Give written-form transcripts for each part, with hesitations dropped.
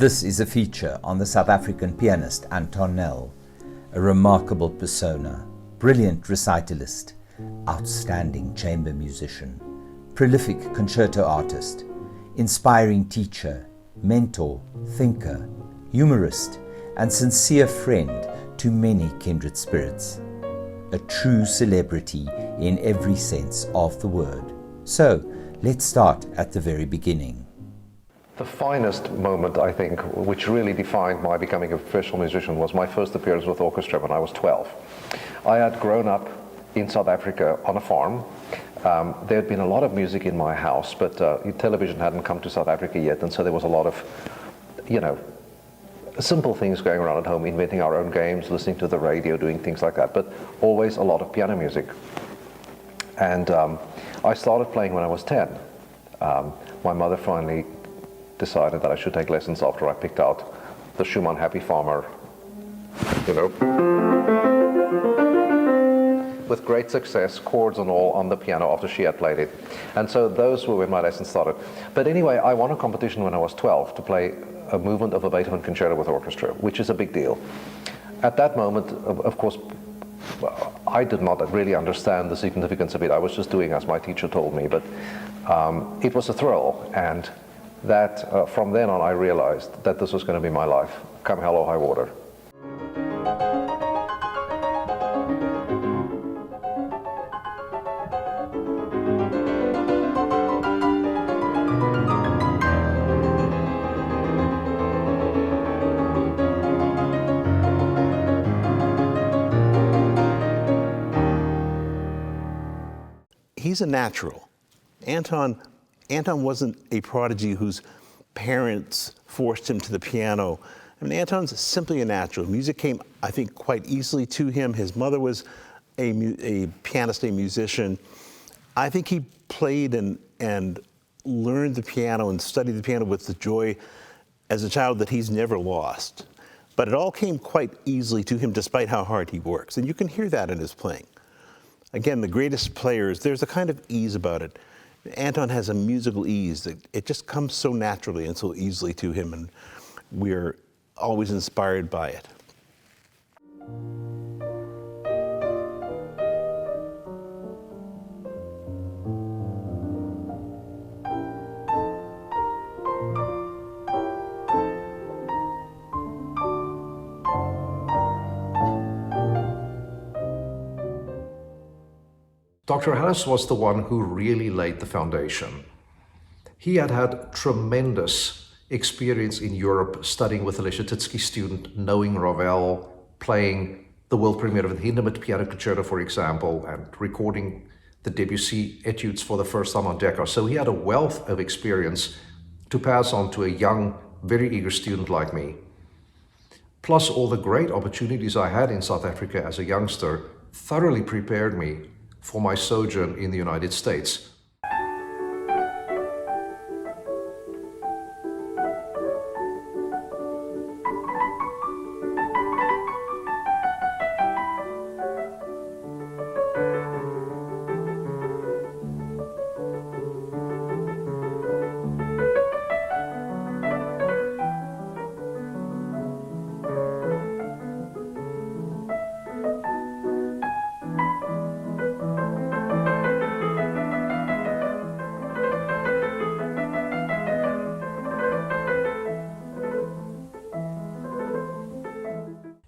This is a feature on the South African pianist Anton Nel, a remarkable persona, brilliant recitalist, outstanding chamber musician, prolific concerto artist, inspiring teacher, mentor, thinker, humorist, and sincere friend to many kindred spirits. A true celebrity in every sense of the word. So, let's start at the very beginning. The finest moment, I think, which really defined my becoming a professional musician was my first appearance with orchestra when I was 12. I had grown up in South Africa on a farm. There had been a lot of music in my house, but television hadn't come to South Africa yet, and so there was a lot of, simple things going around at home, inventing our own games, listening to the radio, doing things like that, but always a lot of piano music. And I started playing when I was 10. My mother finally decided that I should take lessons after I picked out the Schumann Happy Farmer, with great success, chords and all, on the piano after she had played it. And so those were when my lessons started. But anyway, I won a competition when I was 12 to play a movement of a Beethoven concerto with orchestra, which is a big deal. At that moment, of course, I did not really understand the significance of it. I was just doing as my teacher told me, but it was a thrill. And that from then on I realized that this was going to be my life, come hell or high water. He's a natural. Anton wasn't a prodigy whose parents forced him to the piano. I mean, Anton's simply a natural. Music came, I think, quite easily to him. His mother was a pianist, a musician. I think he played and learned the piano and studied the piano with the joy as a child that he's never lost. But it all came quite easily to him despite how hard he works. And you can hear that in his playing. Again, the greatest players, there's a kind of ease about it. Anton has a musical ease that it just comes so naturally and so easily to him, and we're always inspired by it. Dr. Harris was the one who really laid the foundation. He had had tremendous experience in Europe, studying with a Leschetitsky student, knowing Ravel, playing the world premiere of the Hindemith Piano Concerto, for example, and recording the Debussy etudes for the first time on Decca. So he had a wealth of experience to pass on to a young, very eager student like me. Plus all the great opportunities I had in South Africa as a youngster thoroughly prepared me for my sojourn in the United States.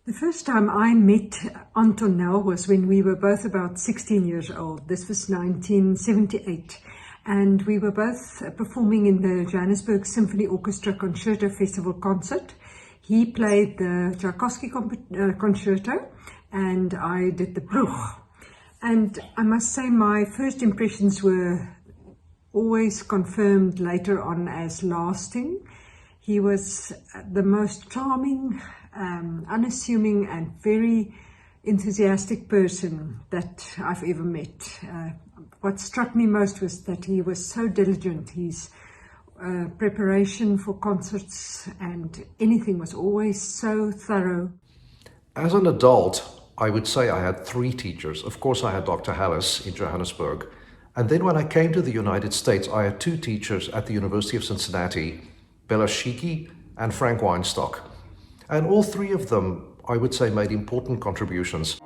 The first time I met Anton Nel was when we were both about 16 years old. This was 1978. And we were both performing in the Johannesburg Symphony Orchestra Concerto Festival concert. He played the Tchaikovsky concerto and I did the Bruch. And I must say my first impressions were always confirmed later on as lasting. He was the most charming, unassuming and very enthusiastic person that I've ever met. What struck me most was that he was so diligent. His preparation for concerts and anything was always so thorough. As an adult, I would say I had three teachers. Of course, I had Dr. Harris in Johannesburg. And then when I came to the United States, I had two teachers at the University of Cincinnati, Belashiki and Frank Weinstock. And all three of them, I would say, made important contributions.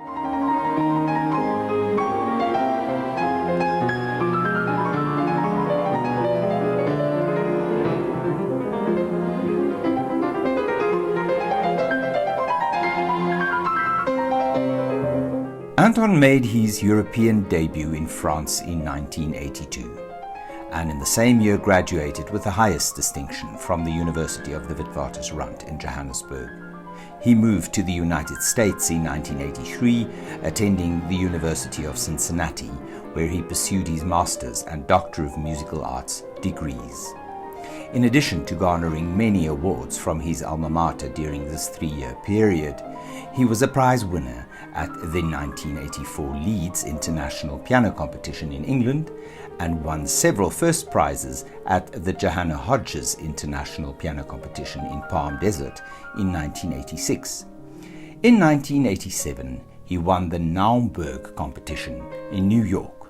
Anton made his European debut in France in 1982, and in the same year graduated with the highest distinction from the University of the Witwatersrand in Johannesburg. He moved to the United States in 1983, attending the University of Cincinnati, where he pursued his Master's and Doctor of Musical Arts degrees. In addition to garnering many awards from his alma mater during this 3-year period, he was a prize winner at the 1984 Leeds International Piano Competition in England and won several first prizes at the Johanna Hodges International Piano Competition in Palm Desert in 1986. In 1987, he won the Naumburg competition in New York.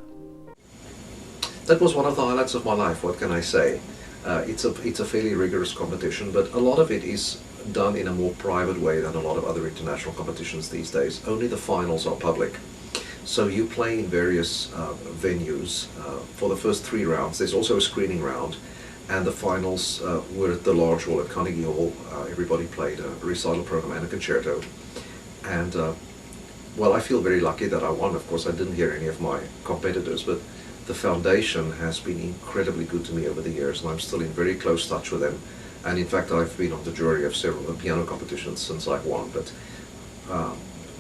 That was one of the highlights of my life, what can I say? It's a fairly rigorous competition, but a lot of it is done in a more private way than a lot of other international competitions these days. Only the finals are public. So you play in various venues for the first 3 rounds. There's also a screening round, and the finals were at the large hall at Carnegie Hall. Everybody played a recital program and a concerto. And well, I feel very lucky that I won. Of course, I didn't hear any of my competitors, but the foundation has been incredibly good to me over the years, and I'm still in very close touch with them. And in fact, I've been on the jury of several piano competitions since I've won, but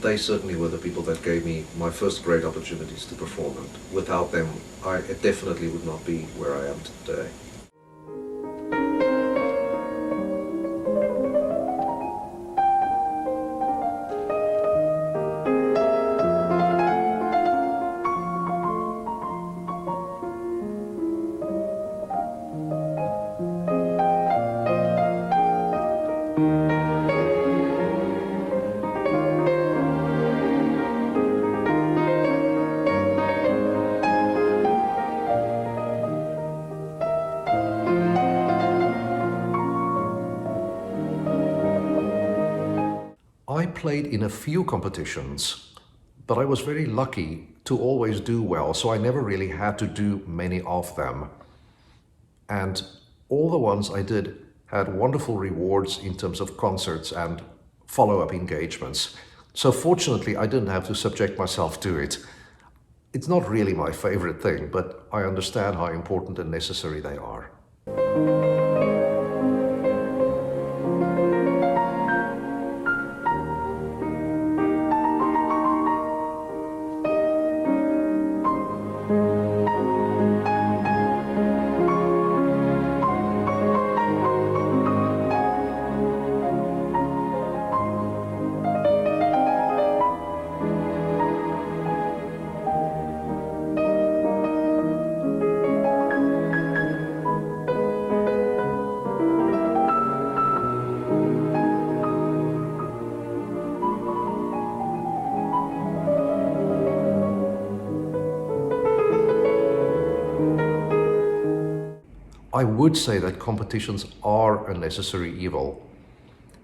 they certainly were the people that gave me my first great opportunities to perform, and without them, I definitely would not be where I am today. I played in a few competitions, but I was very lucky to always do well, so I never really had to do many of them. And all the ones I did had wonderful rewards in terms of concerts and follow-up engagements. So fortunately, I didn't have to subject myself to it. It's not really my favorite thing, but I understand how important and necessary they are. I would say that competitions are a necessary evil.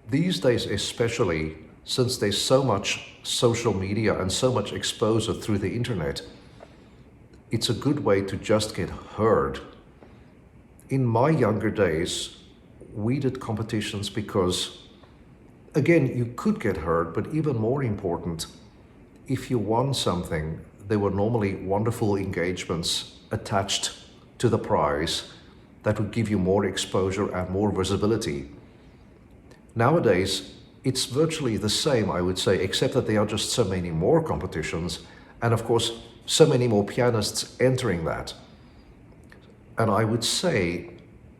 These days especially, since there's so much social media and so much exposure through the internet, it's a good way to just get heard. In my younger days, we did competitions because, again, you could get heard, but even more important, if you won something, there were normally wonderful engagements attached to the prize that would give you more exposure and more visibility. Nowadays, it's virtually the same, I would say, except that there are just so many more competitions, and of course, so many more pianists entering that. And I would say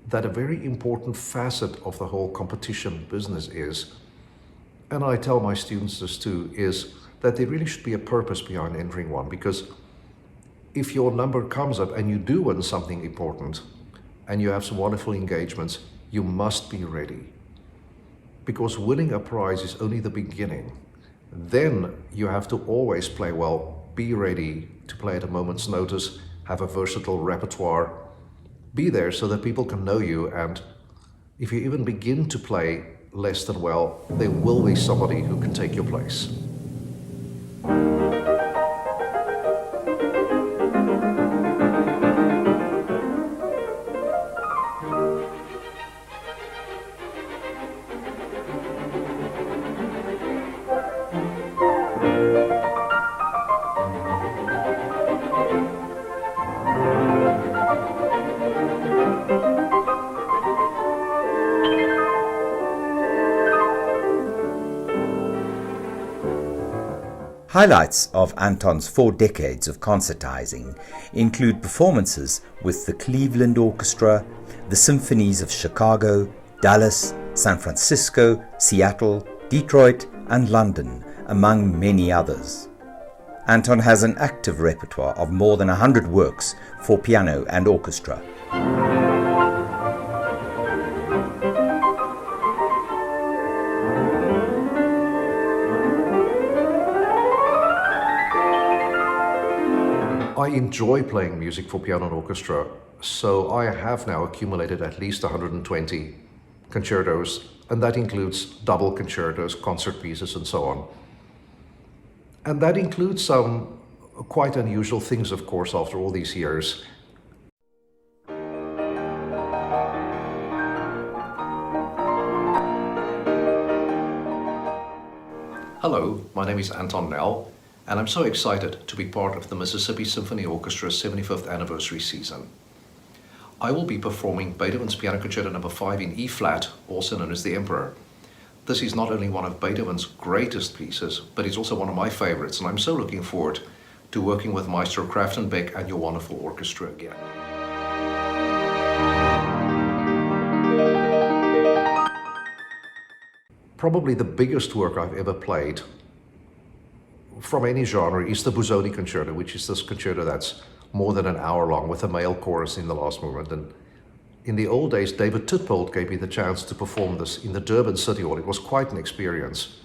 that a very important facet of the whole competition business is, and I tell my students this too, is that there really should be a purpose behind entering one, because if your number comes up and you do win something important, and you have some wonderful engagements, you must be ready. Because winning a prize is only the beginning. Then you have to always play well, be ready to play at a moment's notice, have a versatile repertoire, be there so that people can know you and If you even begin to play less than well, there will be somebody who can take your place. Highlights of Anton's 4 decades of concertizing include performances with the Cleveland Orchestra, the symphonies of Chicago, Dallas, San Francisco, Seattle, Detroit, and London, among many others. Anton has an active repertoire of more than 100 works for piano and orchestra. I enjoy playing music for piano and orchestra, so I have now accumulated at least 120 concertos, and that includes double concertos, concert pieces, and so on. And that includes some quite unusual things, of course, after all these years. Hello, my name is Anton Nel, and I'm so excited to be part of the Mississippi Symphony Orchestra's 75th anniversary season. I will be performing Beethoven's Piano Concerto No. 5 in E-flat, also known as the Emperor. This is not only one of Beethoven's greatest pieces, but it's also one of my favorites, and I'm so looking forward to working with Maestro Kraftenbeck and your wonderful orchestra again. Probably the biggest work I've ever played from any genre is the Busoni Concerto, which is this concerto that's more than an hour long with a male chorus in the last movement. And in the old days, David Titpold gave me the chance to perform this in the Durban City Hall. It was quite an experience.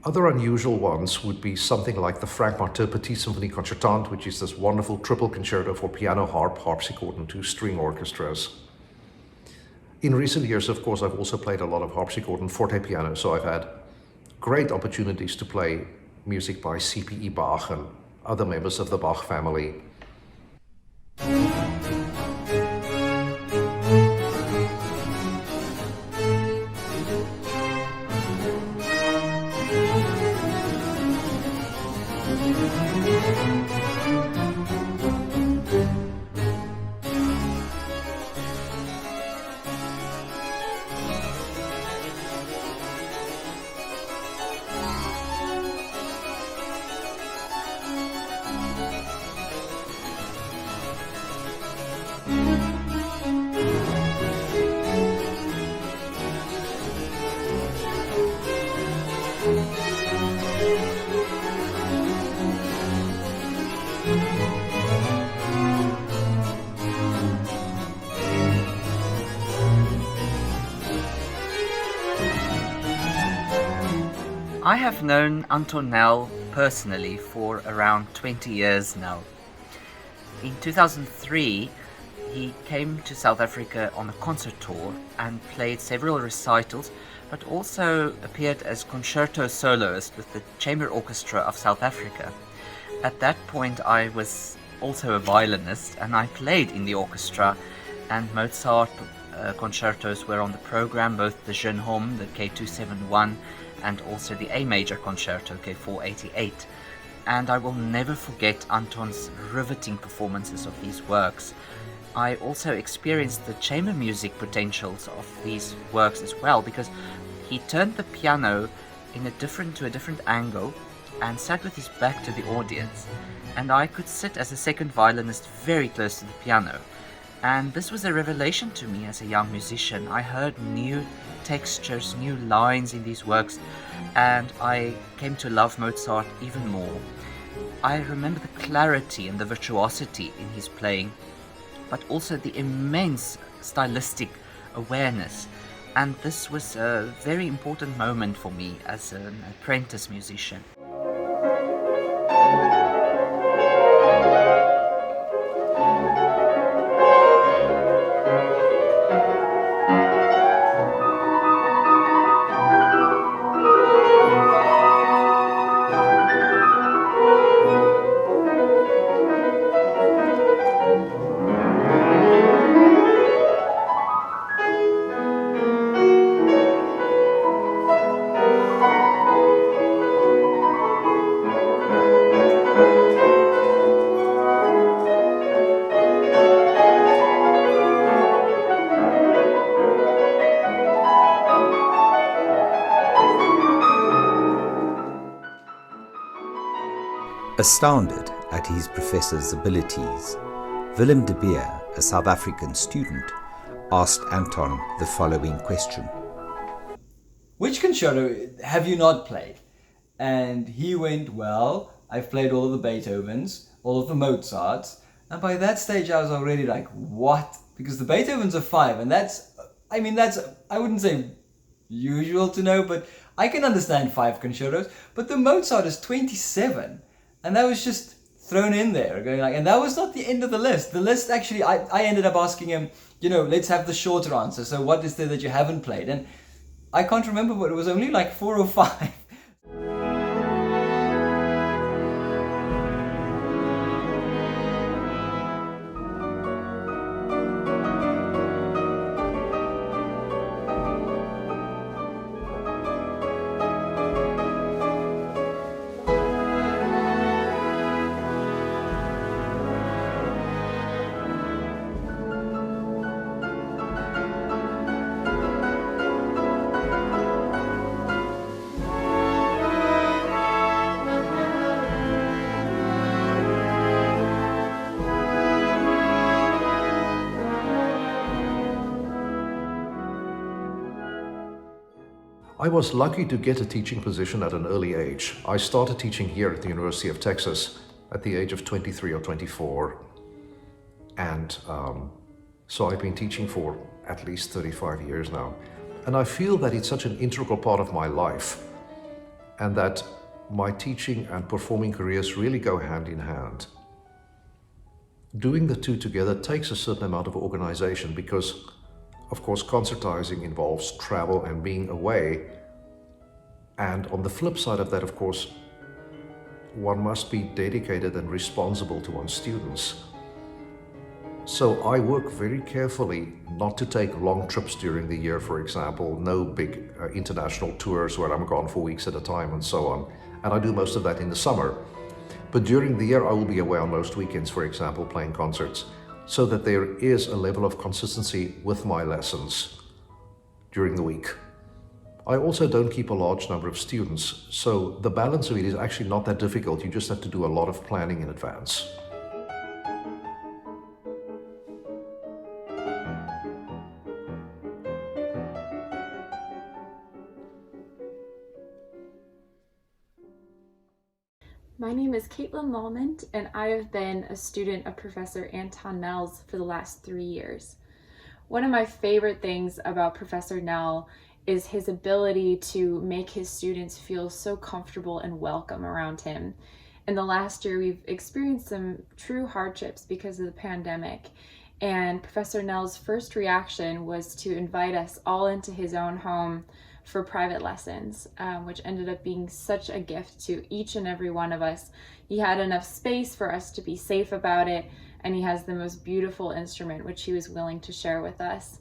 Other unusual ones would be something like the Frank Martin Petit Symphony Concertant, which is this wonderful triple concerto for piano, harp, harpsichord, and 2 string orchestras. In recent years, of course, I've also played a lot of harpsichord and forte piano, so I've had great opportunities to play music by C.P.E. Bach and other members of the Bach family. I have known Anton Nel personally for around 20 years now. In 2003, he came to South Africa on a concert tour and played several recitals, but also appeared as concerto soloist with the Chamber Orchestra of South Africa. At that point, I was also a violinist, and I played in the orchestra, and Mozart concertos were on the program, both the Jeune Homme, the K271, and also the A major concerto, K488. And I will never forget Anton's riveting performances of these works. I also experienced the chamber music potentials of these works as well, because he turned the piano to a different angle and sat with his back to the audience, and I could sit as a second violinist very close to the piano. And this was a revelation to me as a young musician. I heard new textures, new lines in these works, and I came to love Mozart even more. I remember the clarity and the virtuosity in his playing, but also the immense stylistic awareness. And this was a very important moment for me as an apprentice musician. Astounded at his professor's abilities, Willem de Beer, a South African student, asked Anton the following question. Which concerto have you not played? And he went, well, I've played all of the Beethovens, all of the Mozarts, and by that stage I was already like, what? Because the Beethovens are 5, and that's, I wouldn't say usual to know, but I can understand 5 concertos, but the Mozart is 27, and that was just thrown in there, going like, and that was not the end of the list. The list actually, I ended up asking him, let's have the shorter answer, so what is there that you haven't played? And I can't remember, but it was only like 4 or 5. I was lucky to get a teaching position at an early age. I started teaching here at the University of Texas at the age of 23 or 24. And so I've been teaching for at least 35 years now. And I feel that it's such an integral part of my life, and that my teaching and performing careers really go hand in hand. Doing the two together takes a certain amount of organization because, of course, concertizing involves travel and being away. And on the flip side of that, of course, one must be dedicated and responsible to one's students. So I work very carefully not to take long trips during the year, for example, no big international tours where I'm gone for weeks at a time and so on. And I do most of that in the summer. But during the year, I will be away on most weekends, for example, playing concerts, so that there is a level of consistency with my lessons during the week. I also don't keep a large number of students, so the balance of it is actually not that difficult. You just have to do a lot of planning in advance. My name is Caitlin Lallman, and I have been a student of Professor Anton Nel's for the last 3 years. One of my favorite things about Professor Nel is his ability to make his students feel so comfortable and welcome around him. In the last year, we've experienced some true hardships because of the pandemic, and Professor Nel's first reaction was to invite us all into his own home for private lessons, which ended up being such a gift to each and every one of us. He had enough space for us to be safe about it, and he has the most beautiful instrument, which he was willing to share with us.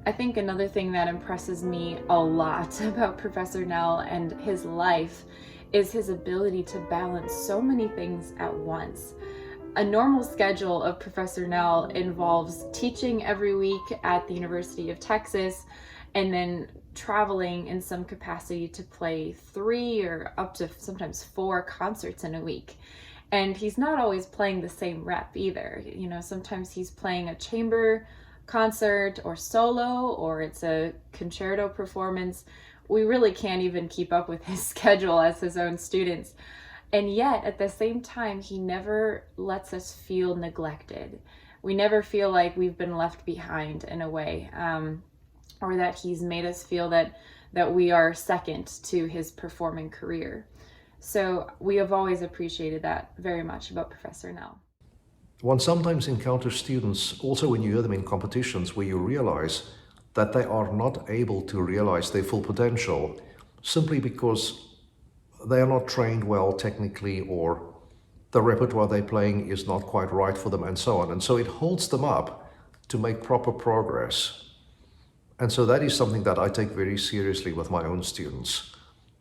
I think another thing that impresses me a lot about Professor Nel and his life is his ability to balance so many things at once. A normal schedule of Professor Nel involves teaching every week at the University of Texas and then traveling in some capacity to play 3 or up to sometimes 4 concerts in a week. And he's not always playing the same rep either. You know, sometimes he's playing a chamber concert or solo, or it's a concerto performance. We really can't even keep up with his schedule as his own students. And yet, at the same time, he never lets us feel neglected. We never feel like we've been left behind in a way, or that he's made us feel that we are second to his performing career. So we have always appreciated that very much about Professor Nel. one sometimes encounters students, also when you hear them in competitions, where you realize that they are not able to realize their full potential simply because they are not trained well technically, or the repertoire they're playing is not quite right for them, and so on. And so it holds them up to make proper progress. And so that is something that I take very seriously with my own students,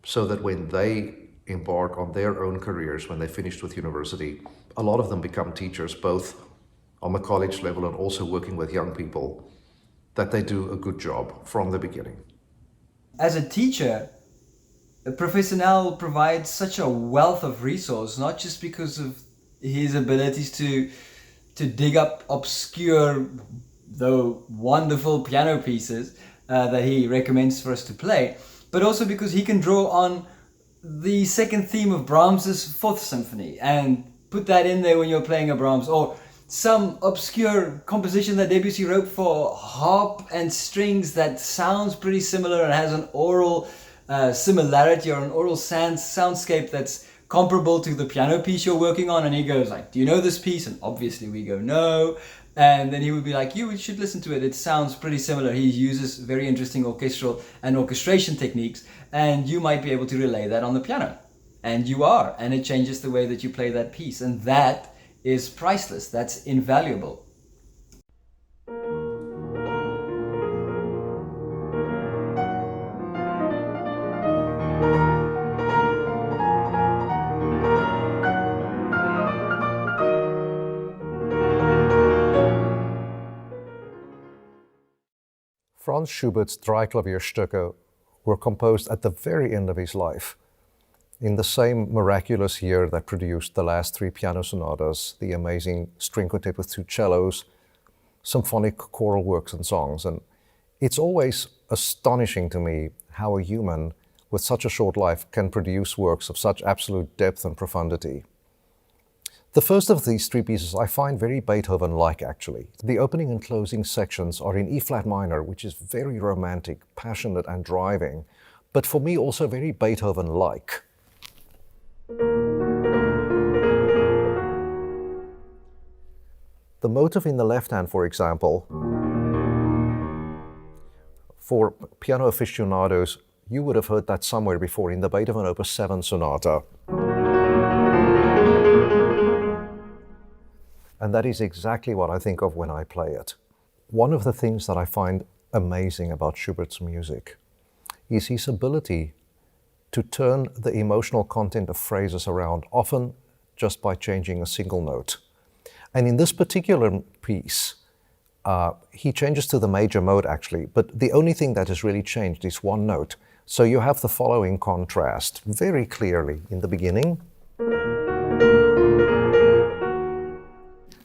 so that when they embark on their own careers, when they finished with university, a lot of them become teachers, both on the college level and also working with young people, that they do a good job from the beginning. As a teacher, Professor Nel provides such a wealth of resource, not just because of his abilities to dig up obscure though wonderful piano pieces that he recommends for us to play, but also because he can draw on the second theme of Brahms's Fourth Symphony and put that in there when you're playing a Brahms, or some obscure composition that Debussy wrote for harp and strings that sounds pretty similar and has an oral similarity or an oral soundscape that's comparable to the piano piece you're working on. And he goes like, do you know this piece? And obviously we go, no. And then he would be like, you should listen to it. It sounds pretty similar. He uses very interesting orchestral and orchestration techniques, and you might be able to relay that on the piano. And you are, and it changes the way that you play that piece. And that is priceless. That's invaluable. Franz Schubert's Dreiklavierstücke were composed at the very end of his life, in the same miraculous year that produced the last three piano sonatas, the amazing string quartet with two cellos, symphonic choral works and songs. And it's always astonishing to me how a human with such a short life can produce works of such absolute depth and profundity. The first of these three pieces I find very Beethoven-like, actually. The opening and closing sections are in E-flat minor, which is very romantic, passionate and driving, but for me also very Beethoven-like. The motive in the left hand, for example, for piano aficionados, you would have heard that somewhere before in the Beethoven Opus 7 Sonata. And that is exactly what I think of when I play it. One of the things that I find amazing about Schubert's music is his ability to turn the emotional content of phrases around, often just by changing a single note. And in this particular piece, he changes to the major mode actually, but the only thing that has really changed is one note. So you have the following contrast very clearly in the beginning.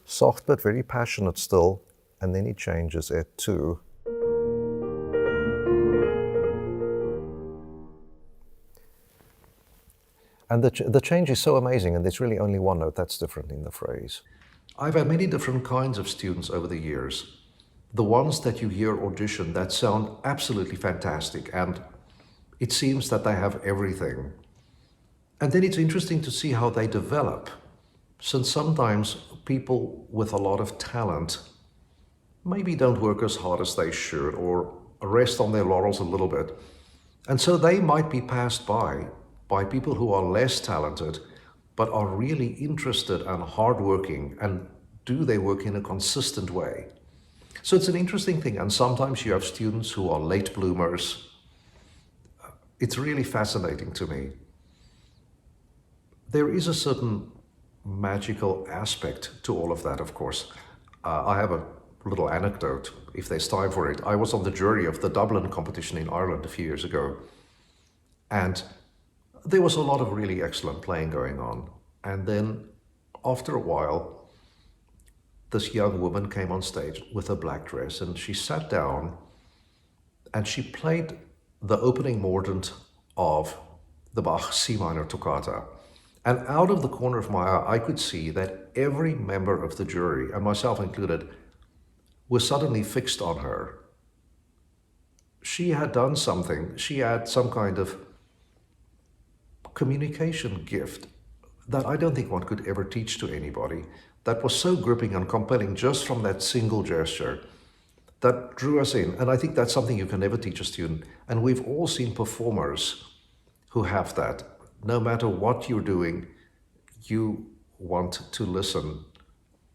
Soft but very passionate still, and then he changes it to and the change is so amazing, and there's really only one note that's different in the phrase. I've had many different kinds of students over the years. The ones that you hear audition that sound absolutely fantastic, and it seems that they have everything. And then it's interesting to see how they develop, since sometimes people with a lot of talent maybe don't work as hard as they should, or rest on their laurels a little bit. And so they might be passed by people who are less talented, but are really interested and hardworking and do their work in a consistent way. So it's an interesting thing. And sometimes you have students who are late bloomers. It's really fascinating to me. There is a certain magical aspect to all of that, of course. I have a little anecdote, if there's time for it. I was on the jury of the Dublin competition in Ireland a few years ago, and there was a lot of really excellent playing going on. And then after a while, this young woman came on stage with a black dress, and she sat down and she played the opening mordent of the Bach C minor toccata. And out of the corner of my eye, I could see that every member of the jury, and myself included, was suddenly fixed on her. She had done something. She had some kind of communication gift that I don't think one could ever teach to anybody, that was so gripping and compelling just from that single gesture that drew us in. And I think that's something you can never teach a student. And we've all seen performers who have that. No matter what you're doing, you want to listen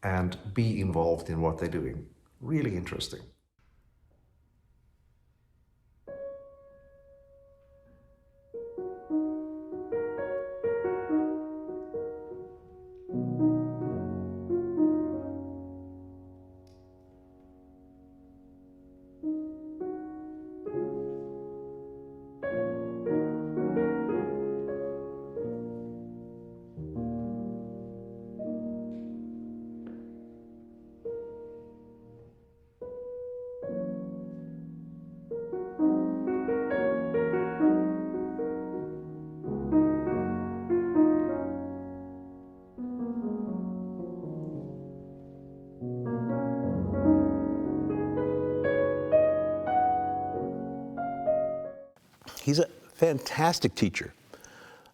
and be involved in what they're doing. Really interesting. He's a fantastic teacher.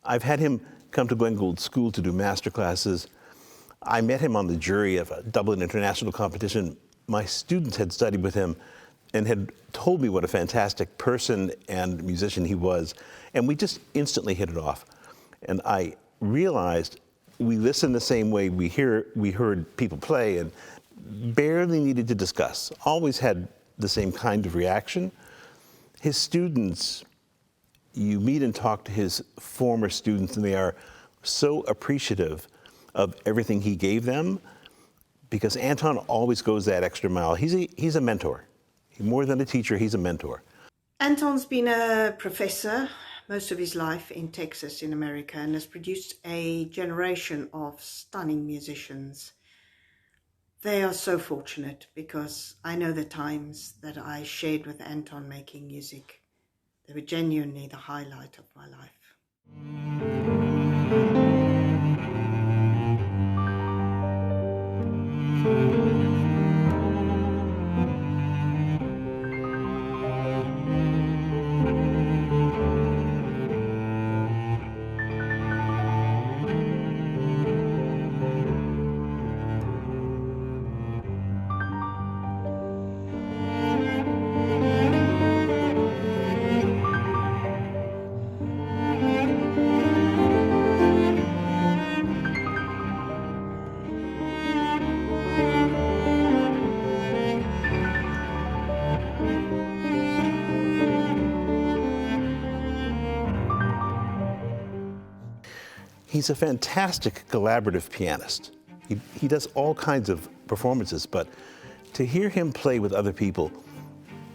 I've had him come to Gwen Gould School to do master classes. I met him on the jury of a Dublin International competition. My students had studied with him and had told me what a fantastic person and musician he was. And we just instantly hit it off. And I realized we listen the same way we heard people play and barely needed to discuss, always had the same kind of reaction. His students, you meet and talk to his former students and they are so appreciative of everything he gave them because Anton always goes that extra mile. He's a mentor. More than a teacher, he's a mentor. Anton's been a professor most of his life in Texas in America and has produced a generation of stunning musicians. They are so fortunate because I know the times that I shared with Anton making music. They were genuinely the highlight of my life. He's a fantastic collaborative pianist. He does all kinds of performances, but to hear him play with other people,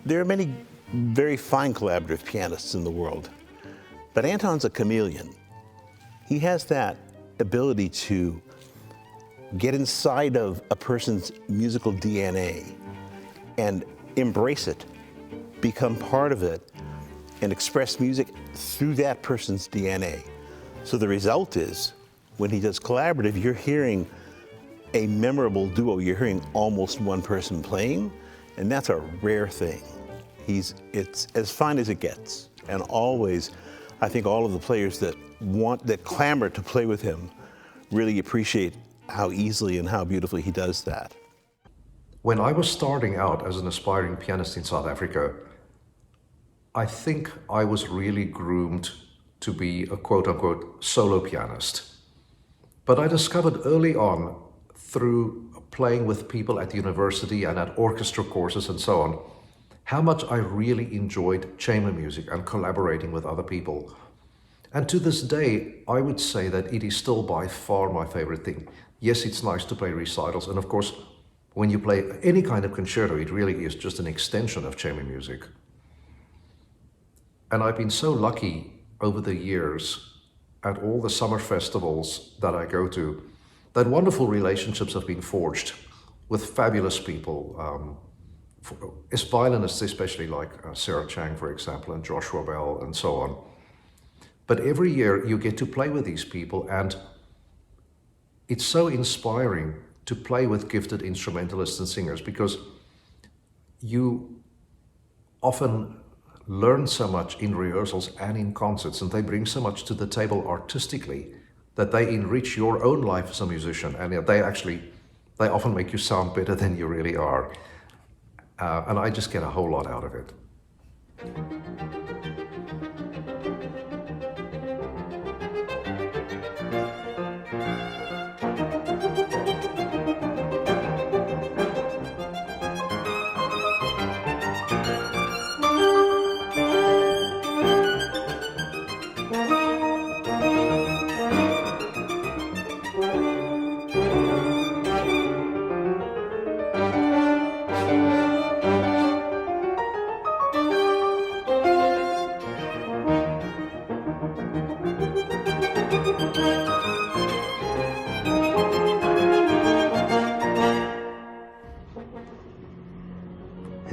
there are many very fine collaborative pianists in the world, but Anton's a chameleon. He has that ability to get inside of a person's musical DNA and embrace it, become part of it, and express music through that person's DNA. So the result is, when he does collaborative, you're hearing a memorable duo. You're hearing almost one person playing, and that's a rare thing. It's as fine as it gets. And always, I think all of the players that clamor to play with him really appreciate how easily and how beautifully he does that. When I was starting out as an aspiring pianist in South Africa, I think I was really groomed to be a quote-unquote solo pianist. But I discovered early on, through playing with people at university and at orchestra courses and so on, how much I really enjoyed chamber music and collaborating with other people. And to this day, I would say that it is still by far my favorite thing. Yes, it's nice to play recitals, and of course, when you play any kind of concerto, it really is just an extension of chamber music. And I've been so lucky over the years at all the summer festivals that I go to, that wonderful relationships have been forged with fabulous people, as violinists especially, like Sarah Chang, for example, and Joshua Bell, and so on. But every year you get to play with these people, and it's so inspiring to play with gifted instrumentalists and singers, because you often learn so much in rehearsals and in concerts, and they bring so much to the table artistically that they enrich your own life as a musician, and they actually They often make you sound better than you really are. And I just get a whole lot out of it.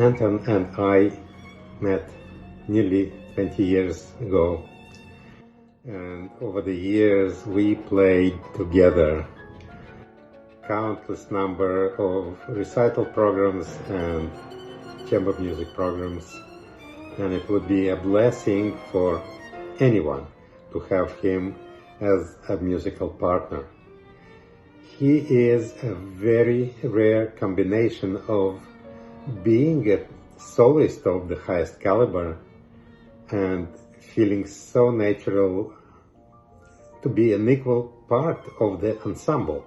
Anton and I met nearly 20 years ago, and over the years we played together countless number of recital programs and chamber music programs, and it would be a blessing for anyone to have him as a musical partner. He is a very rare combination of being a soloist of the highest caliber and feeling so natural to be an equal part of the ensemble.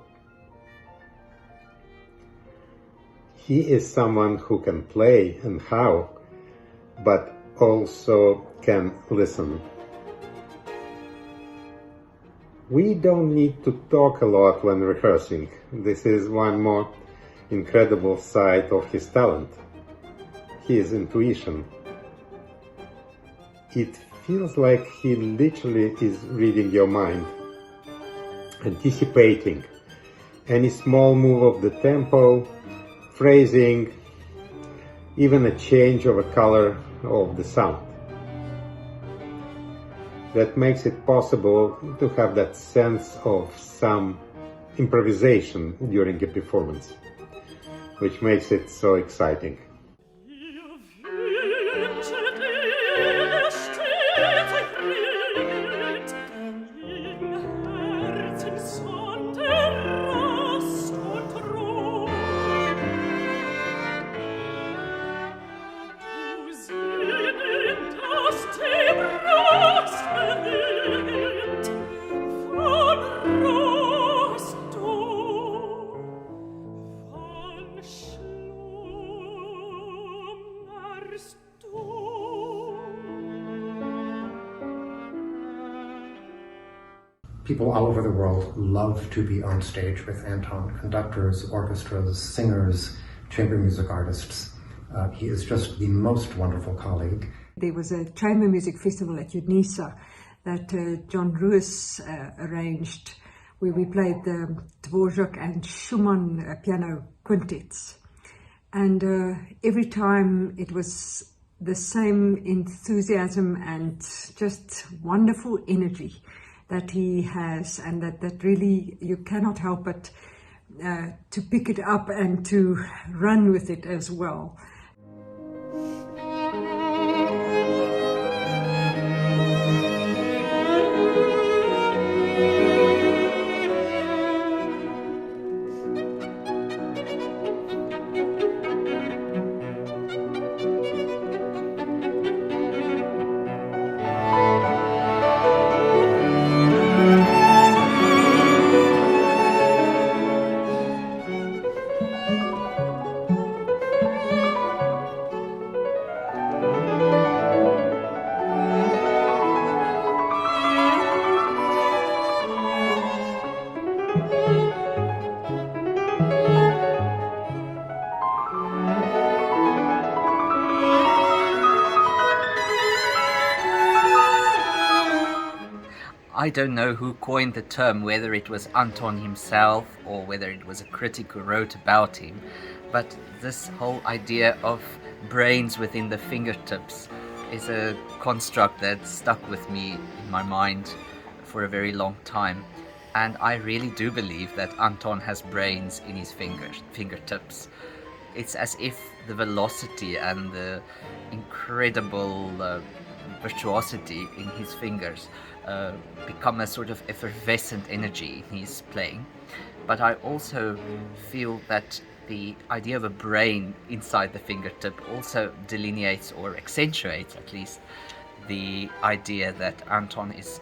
He is someone who can play and how, but also can listen. We don't need to talk a lot when rehearsing. This is one more incredible side of his talent, his intuition. It feels like he literally is reading your mind, anticipating any small move of the tempo, phrasing, even a change of a color of the sound. That makes it possible to have that sense of some improvisation during a performance, which makes it so exciting. People all over the world love to be on stage with Anton, conductors, orchestras, singers, chamber music artists. He is just the most wonderful colleague. There was a chamber music festival at UNISA that John Ruiz arranged, where we played the Dvorak and Schumann piano quintets. And every time it was the same enthusiasm and just wonderful energy that he has, and that really you cannot help but to pick it up and to run with it as well. I don't know who coined the term, whether it was Anton himself or whether it was a critic who wrote about him, but this whole idea of brains within the fingertips is a construct that stuck with me in my mind for a very long time. And I really do believe that Anton has brains in his fingertips. It's as if the velocity and the incredible virtuosity in his fingers become a sort of effervescent energy in his playing. but I also feel that the idea of a brain inside the fingertip also delineates or accentuates at least the idea that Anton is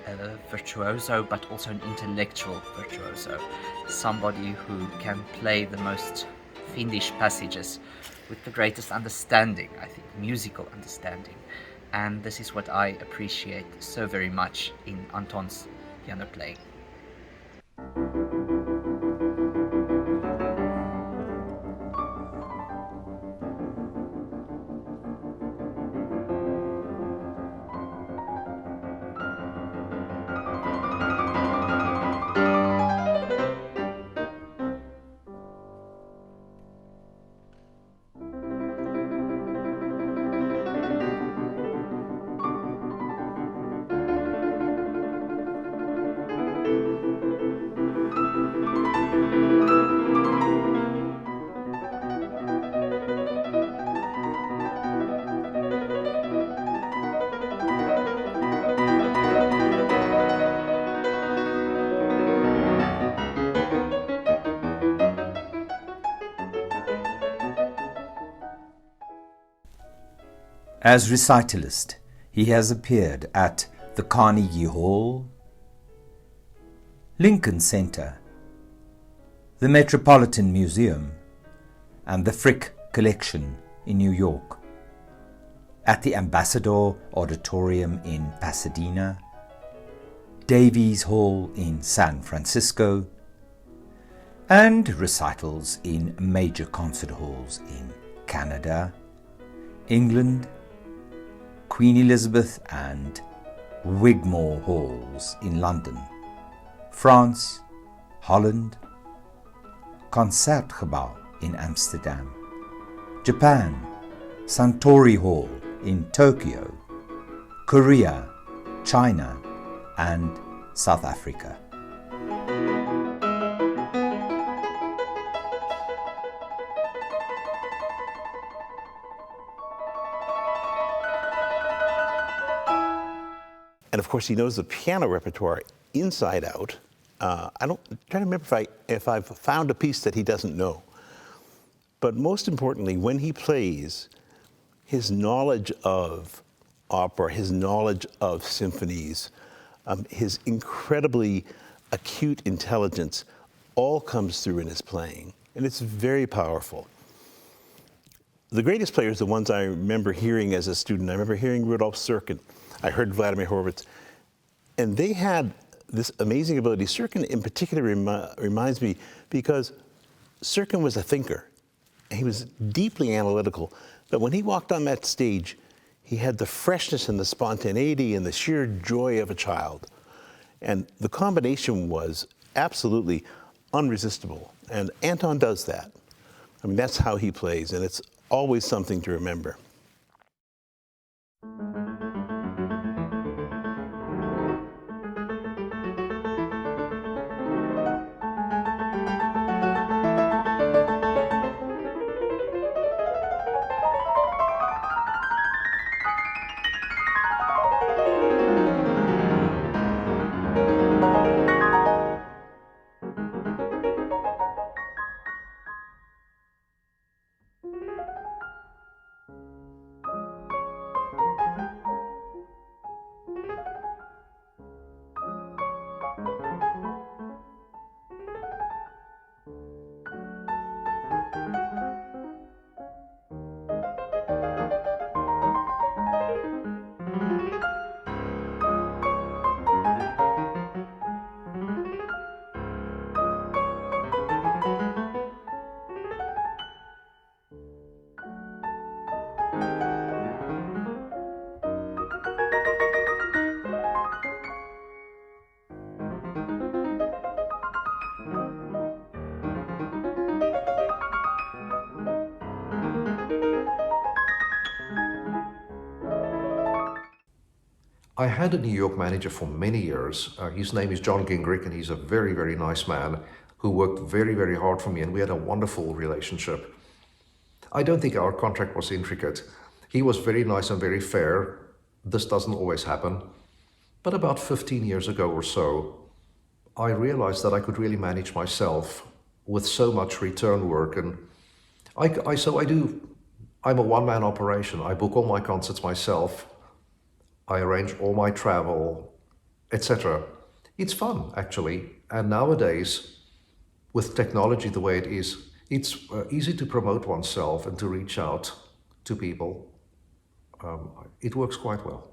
a virtuoso, but also an intellectual virtuoso, somebody who can play the most fiendish passages with the greatest understanding, I think, musical understanding. And this is what I appreciate so very much in Anton's piano playing. As recitalist, he has appeared at the Carnegie Hall, Lincoln Center, the Metropolitan Museum, and the Frick Collection in New York, at the Ambassador Auditorium in Pasadena, Davies Hall in San Francisco, and recitals in major concert halls in Canada, England, Queen Elizabeth and Wigmore Halls in London, France, Holland, Concertgebouw in Amsterdam, Japan, Suntory Hall in Tokyo, Korea, China, and South Africa. And of course, he knows the piano repertoire inside out. I'm trying to remember if I've found a piece that he doesn't know. But most importantly, when he plays, his knowledge of opera, his knowledge of symphonies, his incredibly acute intelligence all comes through in his playing. And it's very powerful. The greatest players, the ones I remember hearing as a student, I remember hearing Rudolf Serkin. I heard Vladimir Horowitz, and they had this amazing ability. Serkin in particular reminds me because Serkin was a thinker, and he was deeply analytical, but when he walked on that stage, he had the freshness and the spontaneity and the sheer joy of a child. And the combination was absolutely unresistible, and Anton does that. I mean, that's how he plays, and it's always something to remember. I had a New York manager for many years. His name is John Gingrich, and he's a very, very nice man who worked very, very hard for me, and we had a wonderful relationship. I don't think our contract was intricate. He was very nice and very fair. This doesn't always happen. But about 15 years ago or so, I realized that I could really manage myself with so much return work. And I'm a one-man operation. I book all my concerts myself. I arrange all my travel, etc. It's fun, actually. And nowadays, with technology the way it is, it's easy to promote oneself and to reach out to people. It works quite well.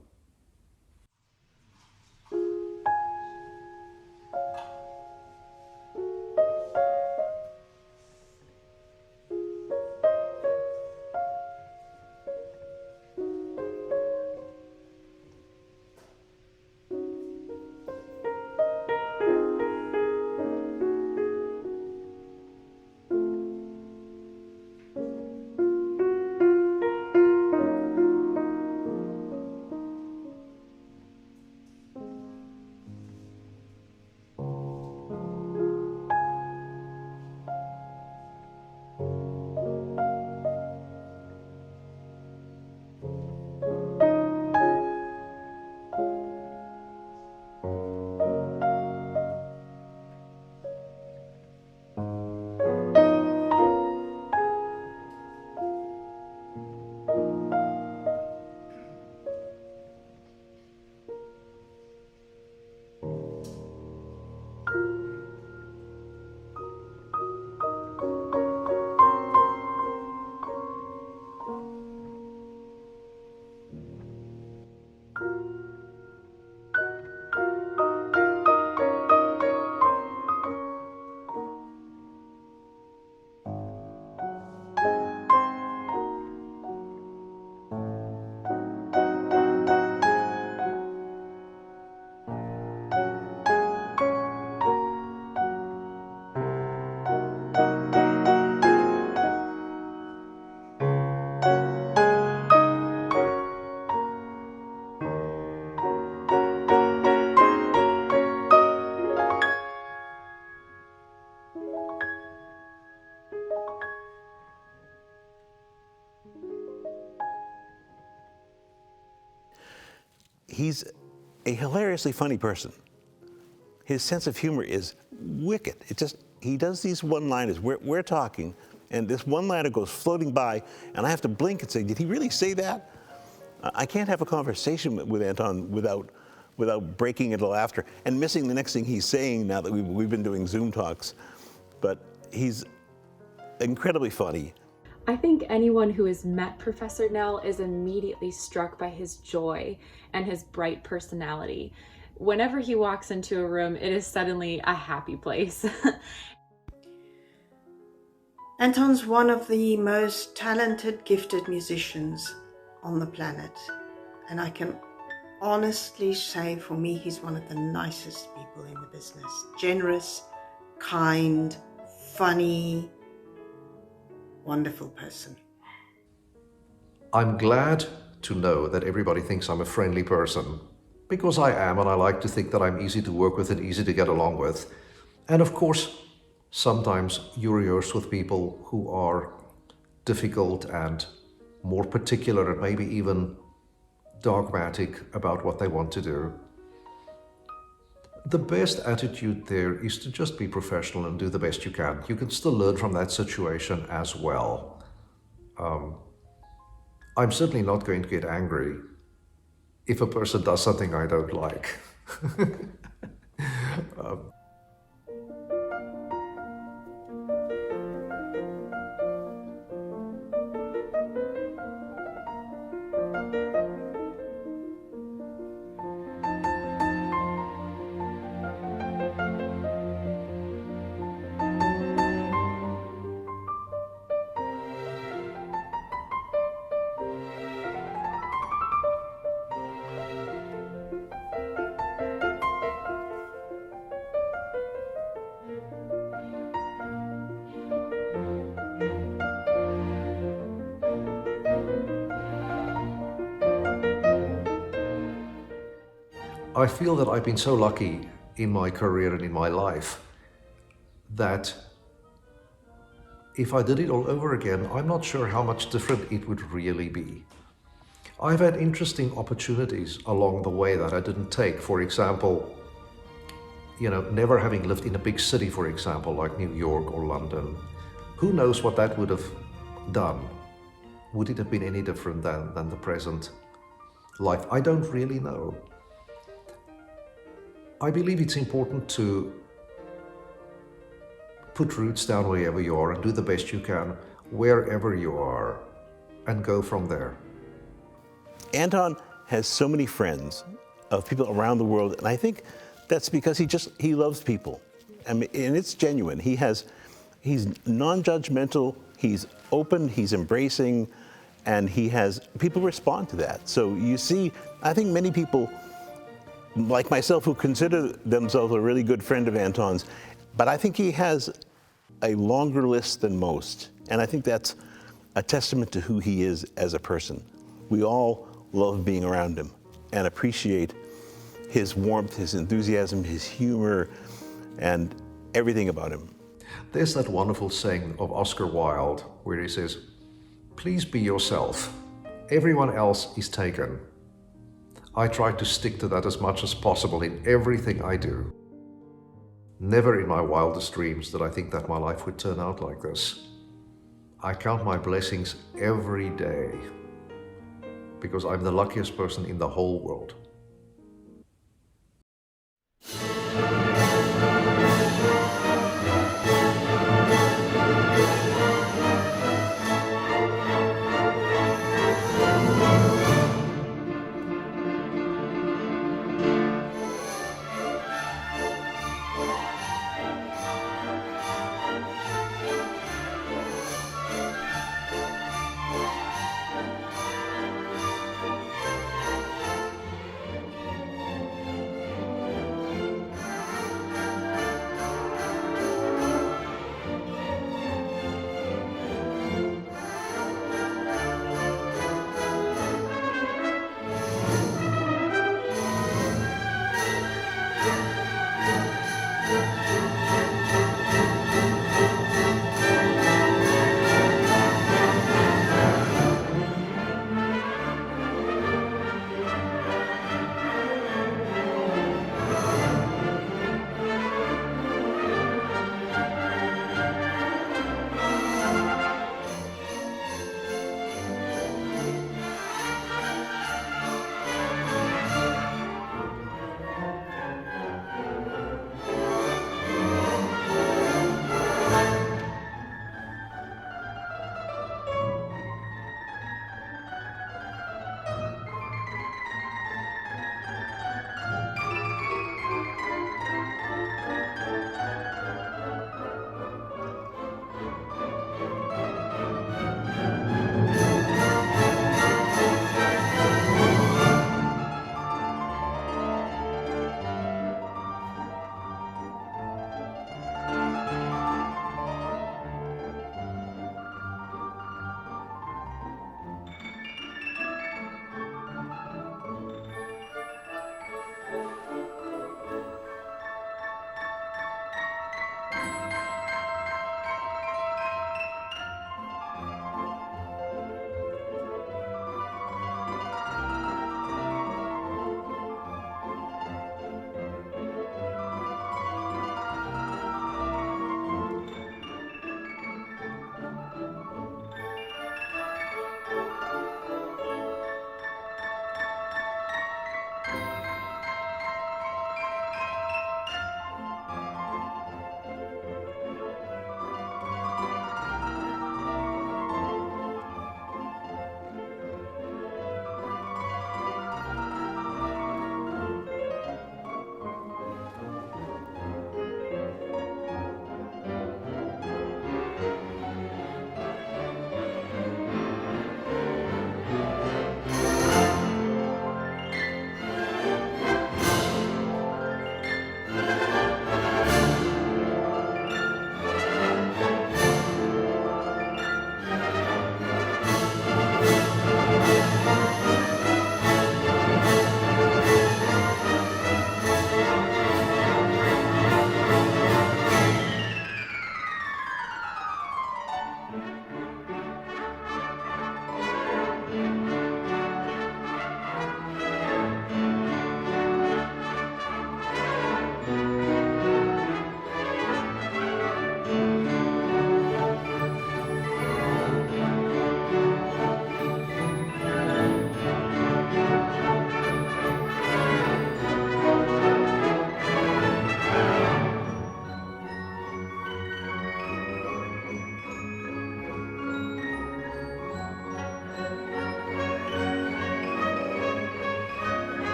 He's a hilariously funny person. His sense of humor is wicked. He does these one-liners. We're talking, and this one-liner goes floating by, and I have to blink and say, did he really say that? I can't have a conversation with Anton without breaking into laughter and missing the next thing he's saying now that we've been doing Zoom talks. But he's incredibly funny. I think anyone who has met Professor Nel is immediately struck by his joy and his bright personality. Whenever he walks into a room, it is suddenly a happy place. Anton's one of the most talented, gifted musicians on the planet. And I can honestly say, for me, he's one of the nicest people in the business. Generous, kind, funny, wonderful person. I'm glad to know that everybody thinks I'm a friendly person, because I am, and I like to think that I'm easy to work with and easy to get along with. And of course, sometimes you rehearse with people who are difficult and more particular and maybe even dogmatic about what they want to do. The best attitude there is to just be professional and do the best you can. You can still learn from that situation as well. I'm certainly not going to get angry if a person does something I don't like. I feel that I've been so lucky in my career and in my life that if I did it all over again, I'm not sure how much different it would really be. I've had interesting opportunities along the way that I didn't take. For example, never having lived in a big city, for example, like New York or London, who knows what that would have done? Would it have been any different than the present life? I don't really know. I believe it's important to put roots down wherever you are and do the best you can wherever you are and go from there. Anton has so many friends of people around the world, and I think that's because he loves people. I mean, and it's genuine. He's non-judgmental, he's open, he's embracing, and people respond to that. So you see, I think many people, like myself, who consider themselves a really good friend of Anton's, but I think he has a longer list than most. And I think that's a testament to who he is as a person. We all love being around him and appreciate his warmth, his enthusiasm, his humor, and everything about him. There's that wonderful saying of Oscar Wilde where he says, "Please be yourself. Everyone else is taken." I try to stick to that as much as possible in everything I do. Never in my wildest dreams did I think that my life would turn out like this. I count my blessings every day because I'm the luckiest person in the whole world.